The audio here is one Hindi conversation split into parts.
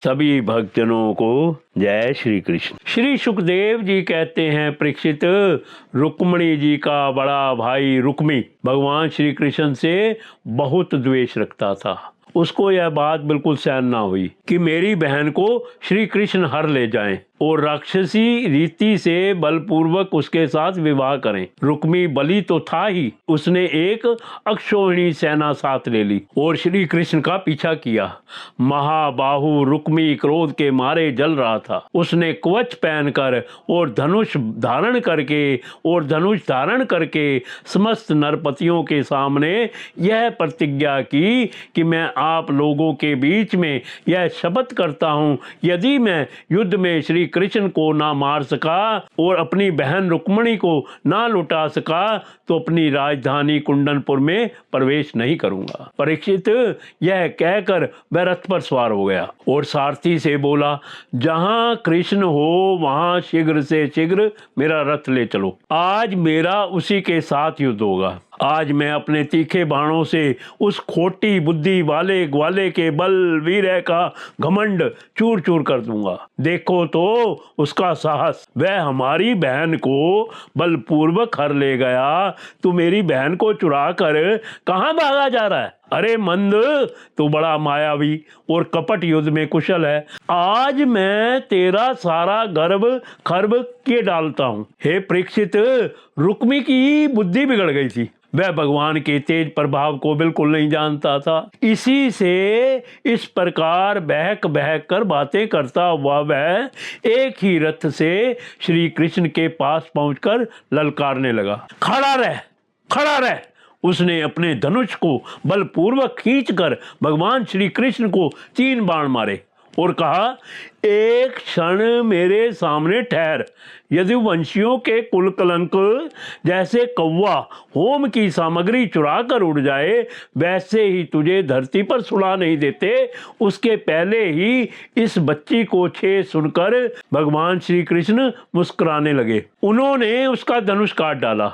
सभी भक्तजनों को जय श्री कृष्ण। श्री सुखदेव जी कहते हैं, परीक्षित, रुक्मिणी जी का बड़ा भाई रुक्मी भगवान श्री कृष्ण से बहुत द्वेष रखता था। उसको यह बात बिल्कुल सहन ना हुई कि मेरी बहन को श्री कृष्ण हर ले जाएं और राक्षसी रीति से बलपूर्वक उसके साथ विवाह करें। रुक्मी बलि तो था ही, उसने एक अक्षौहिणी सेना साथ ले ली और श्री कृष्ण का पीछा किया। महाबाहु रुक्मी क्रोध के मारे जल रहा था। उसने कवच पहनकर और धनुष धारण करके समस्त नरपतियों के सामने यह प्रतिज्ञा की कि मैं आप लोगों के बीच में यह शपथ करता हूँ, यदि मैं युद्ध में श्री कृष्ण को ना मार सका और अपनी बहन रुक्मिणी को ना लुटा सका तो अपनी राजधानी कुंदनपुर में प्रवेश नहीं करूंगा। परीक्षित यह कहकर वह रथ पर सवार हो गया और सारथी से बोला, जहां कृष्ण हो वहां शीघ्र से शीघ्र मेरा रथ ले चलो। आज मेरा उसी के साथ युद्ध होगा। आज मैं अपने तीखे बाणों से उस खोटी बुद्धि वाले ग्वाले के बल वीर्य का घमंड चूर चूर कर दूंगा। देखो तो उसका साहस। वह हमारी बहन को बलपूर्वक हर ले गया, तू मेरी बहन को चुरा कर कहाँ भागा जा रहा है? अरे मंद, तू बड़ा मायावी और कपट युद्ध में कुशल है। आज मैं तेरा सारा गर्भ खर्ब किए डालता हूँ। हे परीक्षित, रुक्मी की बुद्धि बिगड़ गई थी। वह भगवान के तेज प्रभाव को बिल्कुल नहीं जानता था। इसी से इस प्रकार बहक बहक कर बातें करता हुआ वह एक ही रथ से श्री कृष्ण के पास पहुंचकर ललकारने लगा, खड़ा रह, खड़ा रह। उसने अपने धनुष को बलपूर्वक खींचकर भगवान श्री कृष्ण को 3 बाण मारे और कहा, एक क्षण मेरे सामने ठहर। यदि वंशियों के कुल कलंक जैसे कौवा होम की सामग्री चुरा कर उड़ जाए, वैसे ही तुझे धरती पर सुला नहीं देते। उसके पहले ही इस बच्ची को छेद सुनकर भगवान श्री कृष्ण मुस्कुराने लगे। उन्होंने उसका धनुष काट डाला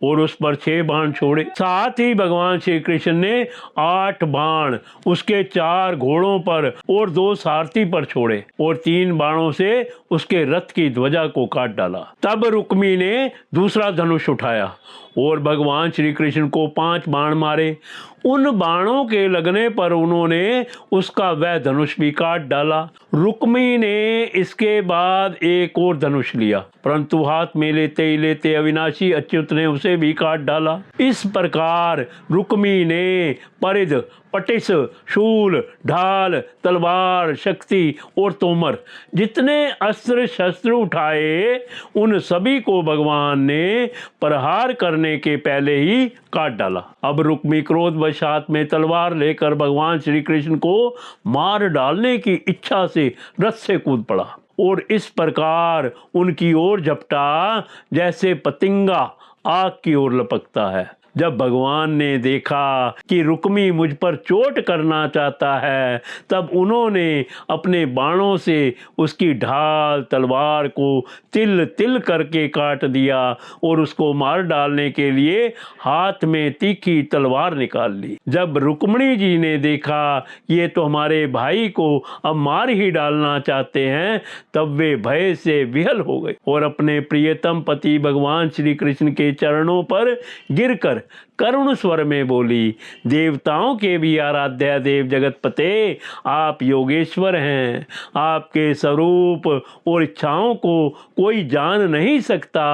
और उस पर 6 बाण छोड़े। साथ ही भगवान श्री कृष्ण ने 8 बाण उसके 4 घोड़ों पर और 2 सारथी पर छोड़े और 3 बाणों से उसके रथ की ध्वजा को काट डाला। तब रुक्मी ने दूसरा धनुष उठाया और भगवान श्री कृष्ण को 5 बाण मारे। उन बाणों के लगने पर उन्होंने उसका वह धनुष भी काट डाला। रुक्मी ने इसके बाद एक और धनुष लिया, परंतु हाथ में लेते ही लेते अविनाशी अच्युत ने उसे भी काट डाला। इस प्रकार रुक्मी ने परिध, पटिस, शूल, ढाल, तलवार, शक्ति और तोमर जितने अस्त्र शस्त्र उठाए, उन सभी को भगवान ने प्रहार करने के पहले ही काट डाला। अब रुक्मी क्रोधवशात में तलवार लेकर भगवान श्री कृष्ण को मार डालने की इच्छा से रथ से कूद पड़ा और इस प्रकार उनकी ओर झपटा जैसे पतिंगा आग की ओर लपकता है। जब भगवान ने देखा कि रुक्मी मुझ पर चोट करना चाहता है, तब उन्होंने अपने बाणों से उसकी ढाल तलवार को तिल तिल करके काट दिया और उसको मार डालने के लिए हाथ में तीखी तलवार निकाल ली। जब रुक्मिणी जी ने देखा ये तो हमारे भाई को अब मार ही डालना चाहते हैं, तब वे भय से विहल हो गए और अपने प्रियतम पति भगवान श्री कृष्ण के चरणों पर गिरकर करुण स्वर में बोली, देवताओं के भी आराध्य देव जगतपते, आप योगेश्वर हैं। आपके स्वरूप और इच्छाओं को कोई जान नहीं सकता।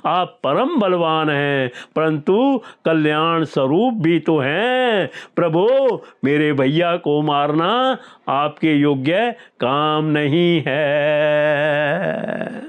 आप परम बलवान हैं, परंतु कल्याण स्वरूप भी तो हैं। प्रभु, मेरे भैया को मारना आपके योग्य काम नहीं है।